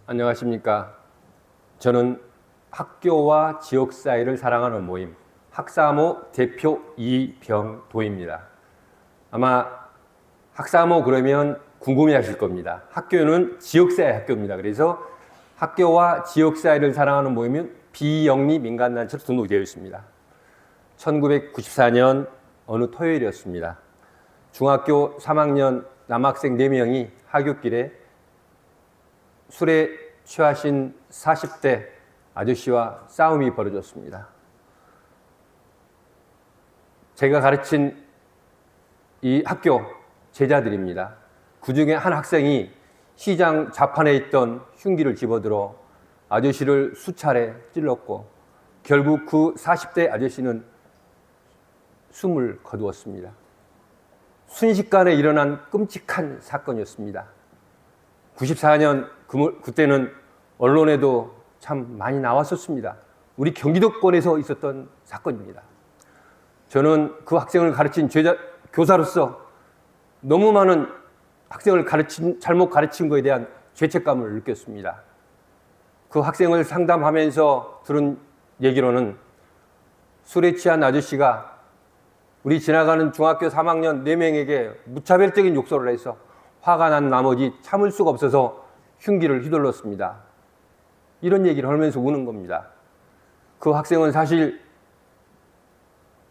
안녕하십니까. 저는 학교와 지역 사회를 사랑하는 모임 학사모 대표 이병도입니다. 아마 학사모 그러면 궁금해 하실 겁니다. 학교는 지역사회 학교입니다. 그래서 학교와 지역사회를 사랑하는 모임은 비영리 민간단체로 등록되어 있습니다. 1994년 어느 토요일이었습니다. 중학교 3학년 남학생 4명이 하굣길에 술에 취하신 40대 아저씨와 싸움이 벌어졌습니다. 제가 가르친 이 학교 제자들입니다. 그 중에 한 학생이 시장 좌판에 있던 흉기를 집어들어 아저씨를 수차례 찔렀고 결국 그 40대 아저씨는 숨을 거두었습니다. 순식간에 일어난 끔찍한 사건이었습니다. 94년 그때는 언론에도 참 많이 나왔었습니다. 우리 경기도권에서 있었던 사건입니다. 저는 그 학생을 가르친 교사로서 너무 많은 학생을 잘못 가르친 것에 대한 죄책감을 느꼈습니다. 그 학생을 상담하면서 들은 얘기로는 술에 취한 아저씨가 우리 지나가는 중학교 3학년 4명에게 무차별적인 욕설을 해서 화가 난 나머지 참을 수가 없어서 흉기를 휘둘렀습니다. 이런 얘기를 하면서 우는 겁니다. 그 학생은 사실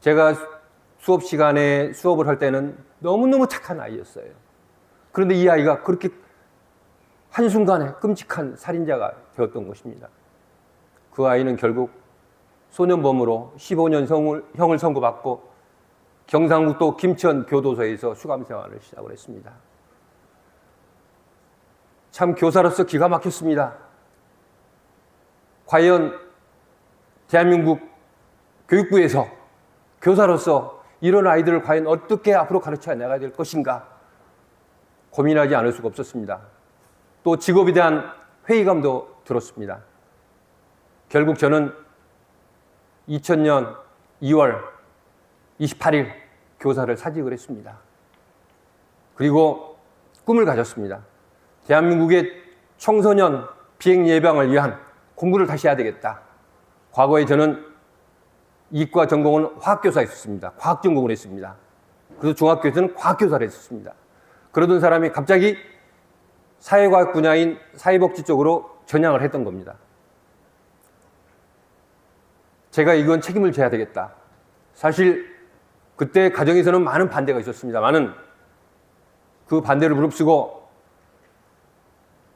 제가 수업 시간에 수업을 할 때는 너무너무 착한 아이였어요. 그런데 이 아이가 그렇게 한순간에 끔찍한 살인자가 되었던 것입니다. 그 아이는 결국 소년범으로 15년 형을 선고받고 경상북도 김천교도소에서 수감 생활을 시작을 했습니다. 참 교사로서 기가 막혔습니다. 과연 대한민국 교육부에서 교사로서 이런 아이들을 과연 어떻게 앞으로 가르쳐 나가야 될 것인가 고민하지 않을 수가 없었습니다. 또 직업에 대한 회의감도 들었습니다. 결국 저는 2000년 2월 28일 교사를 사직을 했습니다. 그리고 꿈을 가졌습니다. 대한민국의 청소년 비행 예방을 위한 공부를 다시 해야 되겠다. 과거에 저는 이과 전공은 화학교사에 있었습니다. 과학 전공을 했습니다. 그래서 중학교에서는 과학교사를 했었습니다. 그러던 사람이 갑자기 사회과학 분야인 사회복지 쪽으로 전향을 했던 겁니다. 제가 이건 책임을 져야 되겠다. 사실 그때 가정에서는 많은 반대가 있었습니다만은 그 반대를 무릅쓰고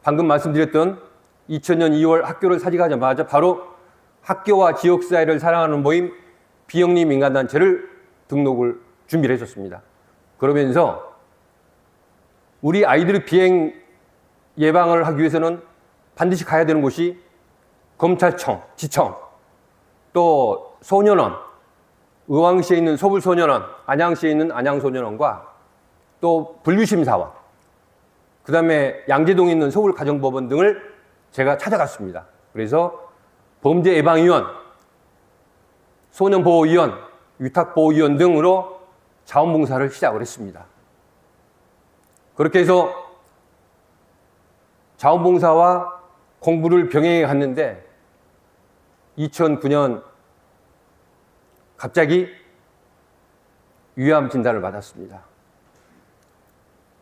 방금 말씀드렸던 2000년 2월 학교를 사직하자마자 바로 학교와 지역사회를 사랑하는 모임 비영리 민간단체를 등록을 준비를 했었습니다. 그러면서 우리 아이들의 비행 예방을 하기 위해서는 반드시 가야 되는 곳이 검찰청, 지청, 또 소년원, 의왕시에 있는 서울소년원, 안양시에 있는 안양소년원과 또 분류심사원, 그 다음에 양재동에 있는 서울가정법원 등을 제가 찾아갔습니다. 그래서 범죄예방위원, 소년보호위원, 위탁보호위원 등으로 자원봉사를 시작을 했습니다. 그렇게 해서 자원봉사와 공부를 병행해 갔는데 2009년 갑자기 위암 진단을 받았습니다.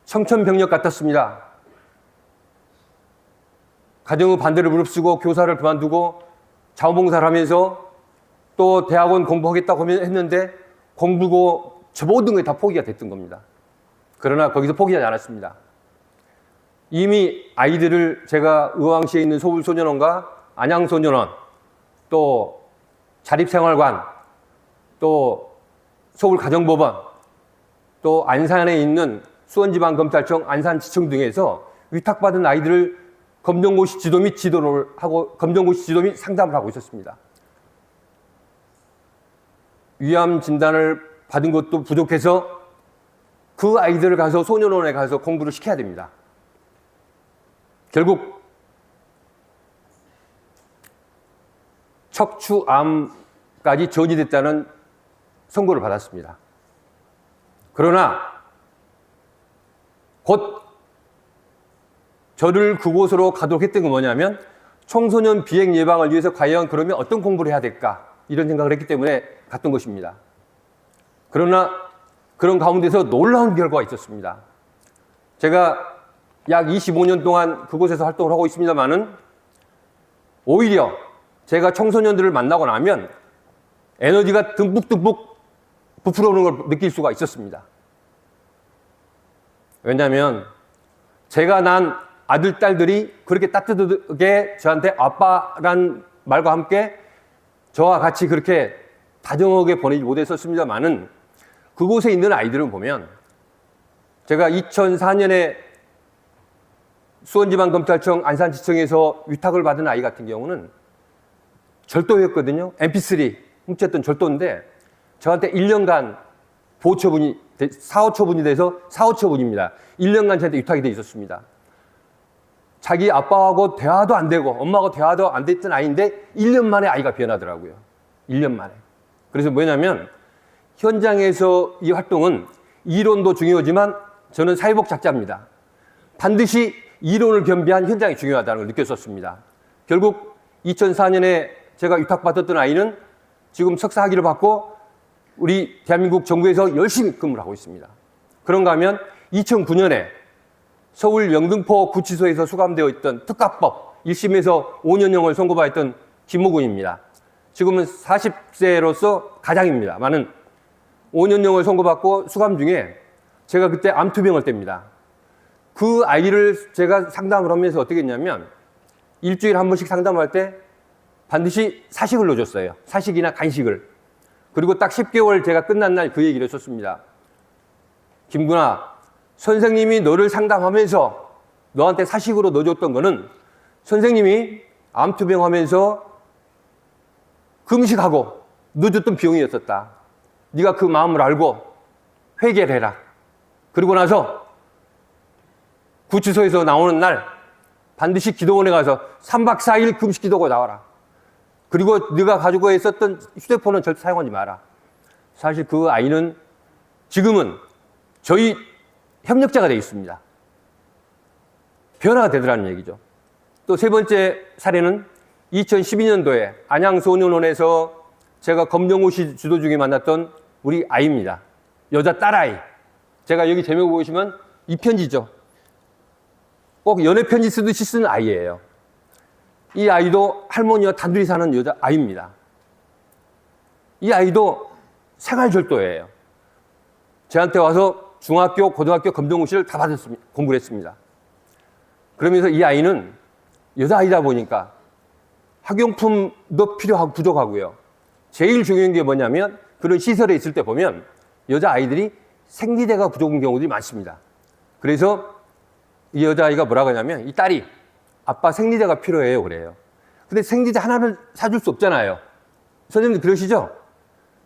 청천벽력 같았습니다. 가정의 반대를 무릅쓰고 교사를 그만두고 자원봉사를 하면서 또 대학원 공부하겠다고 했는데 공부고 저 모든 게 다 포기가 됐던 겁니다. 그러나 거기서 포기하지 않았습니다. 이미 아이들을 제가 의왕시에 있는 서울소년원과 안양소년원, 또 자립생활관, 또 서울가정법원, 또 안산에 있는 수원지방검찰청 안산지청 등에서 위탁받은 아이들을 검정고시 지도 및 지도를 하고 검정고시 지도 및 상담을 하고 있었습니다. 위암 진단을 받은 것도 부족해서 그 아이들을 가서 소년원에 가서 공부를 시켜야 됩니다. 결국 척추암까지 전이됐다는 선고를 받았습니다. 그러나 곧 저를 그곳으로 가도록 했던 건 뭐냐면 청소년 비행 예방을 위해서 과연 그러면 어떤 공부를 해야 될까 이런 생각을 했기 때문에 갔던 것입니다. 그러나 그런 가운데서 놀라운 결과가 있었습니다. 제가 약 25년 동안 그곳에서 활동을 하고 있습니다만은 오히려 제가 청소년들을 만나고 나면 에너지가 듬뿍듬뿍 부풀어오는 걸 느낄 수가 있었습니다. 왜냐하면 제가 난 아들, 딸들이 그렇게 따뜻하게 저한테 아빠란 말과 함께 저와 같이 그렇게 다정하게 보내지 못했었습니다만은 그곳에 있는 아이들을 보면 제가 2004년에 수원지방검찰청 안산지청에서 위탁을 받은 아이 같은 경우는 절도였거든요. MP3 훔쳤던 절도인데 저한테 1년간 보호처분이 4호처분이 돼서 4호처분입니다. 1년간 저한테 위탁이 돼 있었습니다. 자기 아빠하고 대화도 안 되고 엄마하고 대화도 안 됐던 아이인데 1년 만에 아이가 변하더라고요. 1년 만에. 그래서 뭐냐면 현장에서 이 활동은 이론도 중요하지만 저는 사회복 작자입니다. 반드시 이론을 겸비한 현장이 중요하다는 걸 느꼈었습니다. 결국 2004년에 제가 위탁받았던 아이는 지금 석사 학위를 받고 우리 대한민국 정부에서 열심히 근무를 하고 있습니다. 그런가 하면 2009년에 서울 영등포 구치소에서 수감되어 있던 특가법 1심에서 5년형을 선고받았던 김모군입니다. 지금은 40세로서 가장입니다. 많은 5년형을 선고받고 수감 중에 제가 그때 암투병을 뗍니다. 그 아이를 제가 상담을 하면서 어떻게 했냐면 일주일에 한 번씩 상담할 때 반드시 사식을 넣어줬어요. 사식이나 간식을. 그리고 딱 10개월 제가 끝난 날 그 얘기를 했었습니다. 김구나, 선생님이 너를 상담하면서 너한테 사식으로 넣어줬던 거는 선생님이 암투병 하면서 금식하고 넣어줬던 비용이었었다. 네가 그 마음을 알고 회개를 해라. 그리고 나서 구치소에서 나오는 날 반드시 기도원에 가서 3박 4일 금식 기도하고 나와라. 그리고 네가 가지고 있었던 휴대폰은 절대 사용하지 마라. 사실 그 아이는 지금은 저희 협력자가 되어 있습니다. 변화가 되더라는 얘기죠. 또 세 번째 사례는 2012년도에 안양소년원에서 제가 검정호 씨 주도 중에 만났던 우리 아이입니다. 여자 딸아이. 제가 여기 제목 보시면 이 편지죠. 꼭 연애 편지 쓰듯이 쓰는 아이예요. 이 아이도 할머니와 단둘이 사는 여자 아이입니다. 이 아이도 생활절도예요. 저한테 와서 중학교, 고등학교 검정고시를 다 받았습니다. 공부를 했습니다. 그러면서 이 아이는 여자아이다 보니까 학용품도 필요하고 부족하고요. 제일 중요한 게 뭐냐면 그런 시설에 있을 때 보면 여자아이들이 생리대가 부족한 경우들이 많습니다. 그래서 이 여자아이가 뭐라고 하냐면 이 딸이 아빠 생리대가 필요해요 그래요. 근데 생리대 하나를 사줄 수 없잖아요. 선생님들 그러시죠?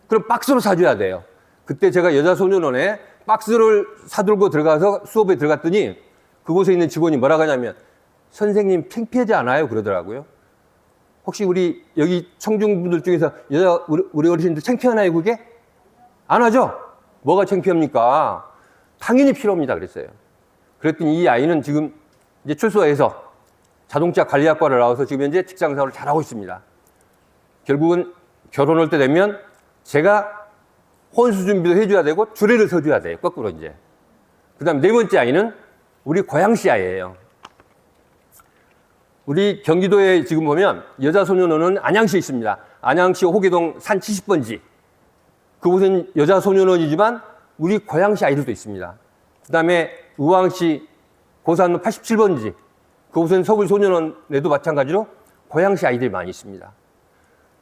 그럼 박스로 사줘야 돼요. 그때 제가 여자소년원에 박스를 사들고 들어가서 수업에 들어갔더니 그곳에 있는 직원이 뭐라고 하냐면 선생님 창피하지 않아요? 그러더라고요. 혹시 우리 여기 청중분들 중에서 우리 어르신들 창피하나요 그게? 안 하죠? 뭐가 창피합니까? 당연히 필요합니다 그랬어요. 그랬더니 이 아이는 지금 이제 출소해서 자동차 관리학과를 나와서 지금 현재 직장생활을 잘하고 있습니다. 결국은 결혼할 때 되면 제가 혼수 준비도 해줘야 되고 주례를 서줘야 돼요. 거꾸로 이제. 그 다음에 네 번째 아이는 우리 고양시 아이예요. 우리 경기도에 지금 보면 여자소년원은 안양시에 있습니다. 안양시 호계동 산 70번지. 그곳은 여자소년원이지만 우리 고양시 아이들도 있습니다. 그 다음에 의왕시 고산 87번지. 그곳은 서울소년원에도 마찬가지로 고양시 아이들이 많이 있습니다.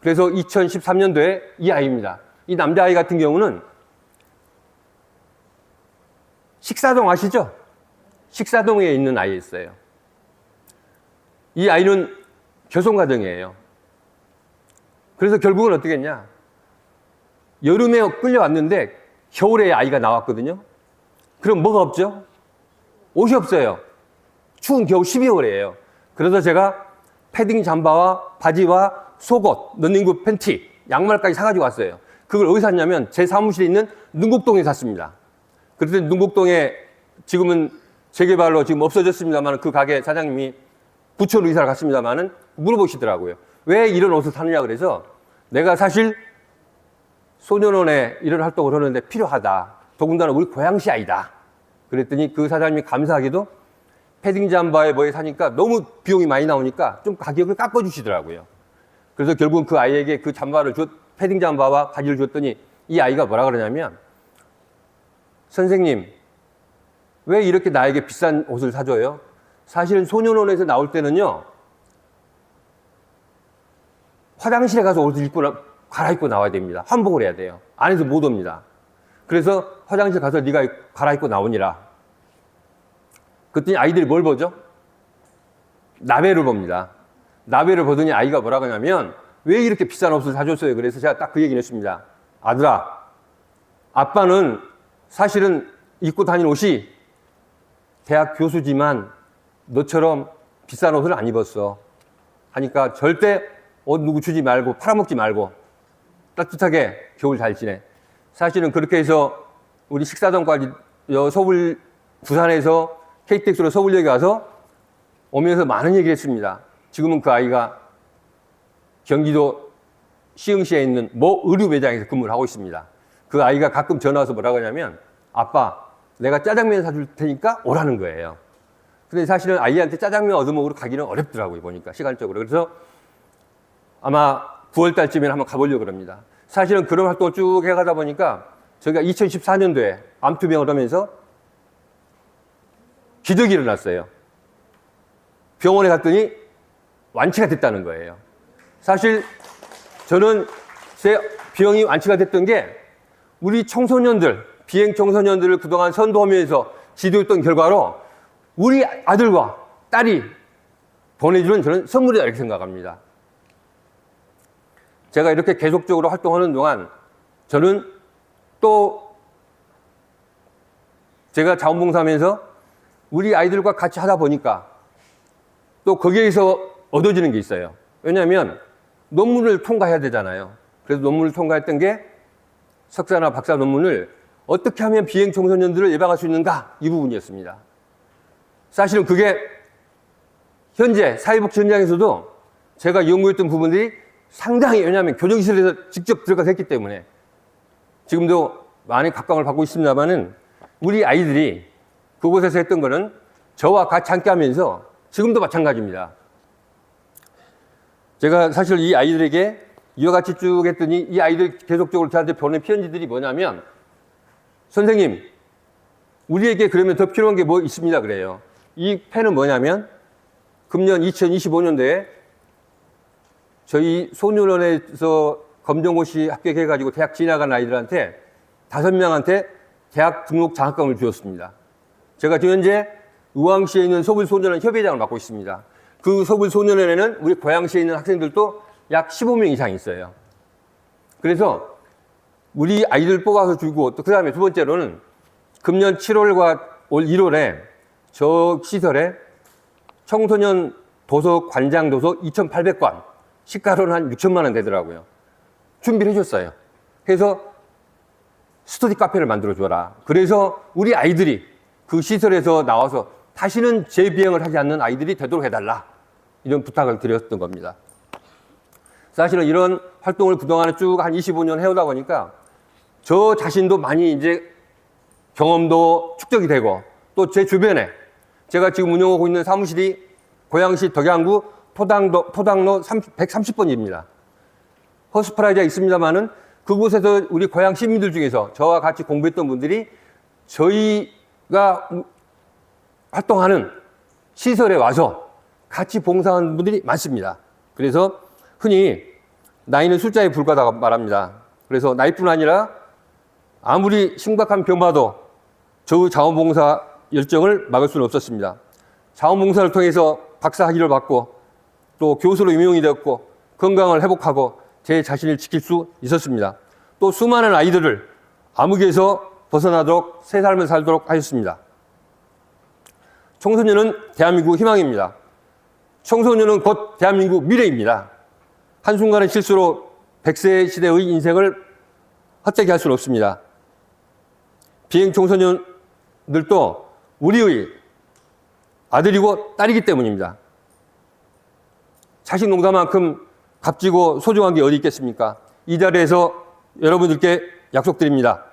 그래서 2013년도에 이 아이입니다. 이 남자아이 같은 경우는 식사동 아시죠? 식사동에 있는 아이였어요. 이 아이는 교송가정이에요. 그래서 결국은 어떻게 했냐. 여름에 끌려왔는데 겨울에 아이가 나왔거든요. 그럼 뭐가 없죠? 옷이 없어요. 추운 겨울 12월이에요. 그래서 제가 패딩 잠바와 바지와 속옷, 런닝구 팬티, 양말까지 사가지고 왔어요. 그걸 어디서 샀냐면 제 사무실에 있는 능곡동에 샀습니다. 그랬더니 능곡동에 지금은 재개발로 지금 없어졌습니다만 그 가게 사장님이 부천으로 이사를 갔습니다만은 물어보시더라고요. 왜 이런 옷을 사느냐 그래서 내가 사실 소년원에 이런 활동을 하는데 필요하다. 더군다나 우리 고양시 아이다. 그랬더니 그 사장님이 감사하게도 패딩 잠바에 뭐에 사니까 너무 비용이 많이 나오니까 좀 가격을 깎아주시더라고요. 그래서 결국은 그 아이에게 그 잠바를 패딩 잠바와 바지를 줬더니 이 아이가 뭐라 그러냐면 선생님 왜 이렇게 나에게 비싼 옷을 사줘요? 사실은 소년원에서 나올 때는요 화장실에 가서 옷을 갈아입고 나와야 됩니다. 환복을 해야 돼요. 안에서 못 옵니다. 그래서 화장실 가서 네가 갈아입고 나오니라. 그랬더니 아이들이 뭘 보죠? 나베를 봅니다. 나베를 보더니 아이가 뭐라고 하냐면 왜 이렇게 비싼 옷을 사줬어요? 그래서 제가 딱 그 얘기를 했습니다. 아들아, 아빠는 사실은 입고 다니는 옷이 대학 교수지만 너처럼 비싼 옷을 안 입었어. 하니까 절대 옷 누구 주지 말고 팔아먹지 말고 따뜻하게 겨울 잘 지내. 사실은 그렇게 해서 우리 식사동까지 부산에서 KTX로 서울역에 와서 오면서 많은 얘기를 했습니다. 지금은 그 아이가 경기도 시흥시에 있는 모 의류 매장에서 근무를 하고 있습니다. 그 아이가 가끔 전화 와서 뭐라고 하냐면 아빠 내가 짜장면 사줄 테니까 오라는 거예요. 근데 사실은 아이한테 짜장면 얻어먹으러 가기는 어렵더라고요. 보니까 시간적으로. 그래서 아마 9월 달쯤에 한번 가보려고 합니다. 사실은 그런 활동을 쭉 해가다 보니까 저희가 2014년도에 암투병을 하면서 기적이 일어났어요. 병원에 갔더니 완치가 됐다는 거예요. 사실 저는 제 병이 완치가 됐던 게 우리 청소년들, 비행 청소년들을 그동안 선도하면서 지도했던 결과로 우리 아들과 딸이 보내주는 저는 선물이다 이렇게 생각합니다. 제가 이렇게 계속적으로 활동하는 동안 저는 또 제가 자원봉사하면서 우리 아이들과 같이 하다 보니까 또 거기에서 얻어지는 게 있어요. 왜냐하면 논문을 통과해야 되잖아요. 그래서 논문을 통과했던 게 석사나 박사 논문을 어떻게 하면 비행 청소년들을 예방할 수 있는가 이 부분이었습니다. 사실은 그게 현재 사회복지 현장에서도 제가 연구했던 부분들이 상당히 왜냐하면 교정시설에서 직접 들어가서 했기 때문에 지금도 많이 각광을 받고 있습니다만은 우리 아이들이 그곳에서 했던 거는 저와 같이 함께 하면서 지금도 마찬가지입니다. 제가 사실 이 아이들에게 이와 같이 쭉 했더니 이 아이들 계속적으로 저한테 보낸 편지들이 뭐냐면 선생님 우리에게 그러면 더 필요한 게 뭐 있습니다 그래요. 이 펜은 뭐냐면 금년 2025년도에 저희 소년원에서 검정고시 합격해가지고 대학 진학한 아이들한테 5명한테 대학 등록 장학금을 주었습니다. 제가 지금 현재 의왕시에 있는 서울소년원 협의장을 맡고 있습니다. 그 서울소년원에는 우리 고양시에 있는 학생들도 약 15명 이상 있어요. 그래서 우리 아이들 뽑아서 주고 또 그 다음에 두 번째로는 금년 7월과 올 1월에 저 시설에 청소년 도서 관장 도서 2,800권 시가로는 한 6천만 원 되더라고요. 준비를 해줬어요. 그래서 스터디 카페를 만들어줘라. 그래서 우리 아이들이 그 시설에서 나와서 다시는 재비행을 하지 않는 아이들이 되도록 해달라. 이런 부탁을 드렸던 겁니다. 사실은 이런 활동을 그동안에 쭉 한 25년 해오다 보니까 저 자신도 많이 이제 경험도 축적이 되고 또 제 주변에 제가 지금 운영하고 있는 사무실이 고양시 덕양구 포당로 130번입니다. 허스플라자가 있습니다만은 그곳에서 우리 고양 시민들 중에서 저와 같이 공부했던 분들이 저희가 활동하는 시설에 와서 같이 봉사하는 분들이 많습니다. 그래서 흔히 나이는 숫자에 불과하다고 말합니다. 그래서 나이뿐 아니라 아무리 심각한 병마도 저 자원봉사 열정을 막을 수는 없었습니다. 자원봉사를 통해서 박사 학위를 받고 또 교수로 임용이 되었고 건강을 회복하고 제 자신을 지킬 수 있었습니다. 또 수많은 아이들을 암흑에서 벗어나도록 새 삶을 살도록 하셨습니다. 청소년은 대한민국 희망입니다. 청소년은 곧 대한민국 미래입니다. 한순간의 실수로 100세 시대의 인생을 헛되게 할 수는 없습니다. 비행 청소년들도 우리의 아들이고 딸이기 때문입니다. 자식 농사만큼 값지고 소중한 게 어디 있겠습니까? 이 자리에서 여러분들께 약속드립니다.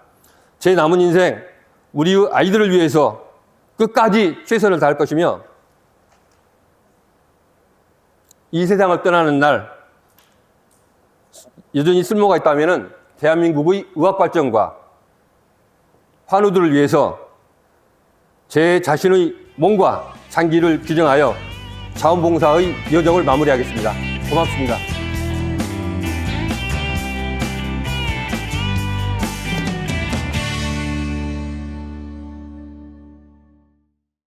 제 남은 인생 우리 아이들을 위해서 끝까지 최선을 다할 것이며 이 세상을 떠나는 날 여전히 쓸모가 있다면 대한민국의 의학 발전과 환우들을 위해서 제 자신의 몸과 장기를 규정하여 자원봉사의 여정을 마무리하겠습니다. 고맙습니다.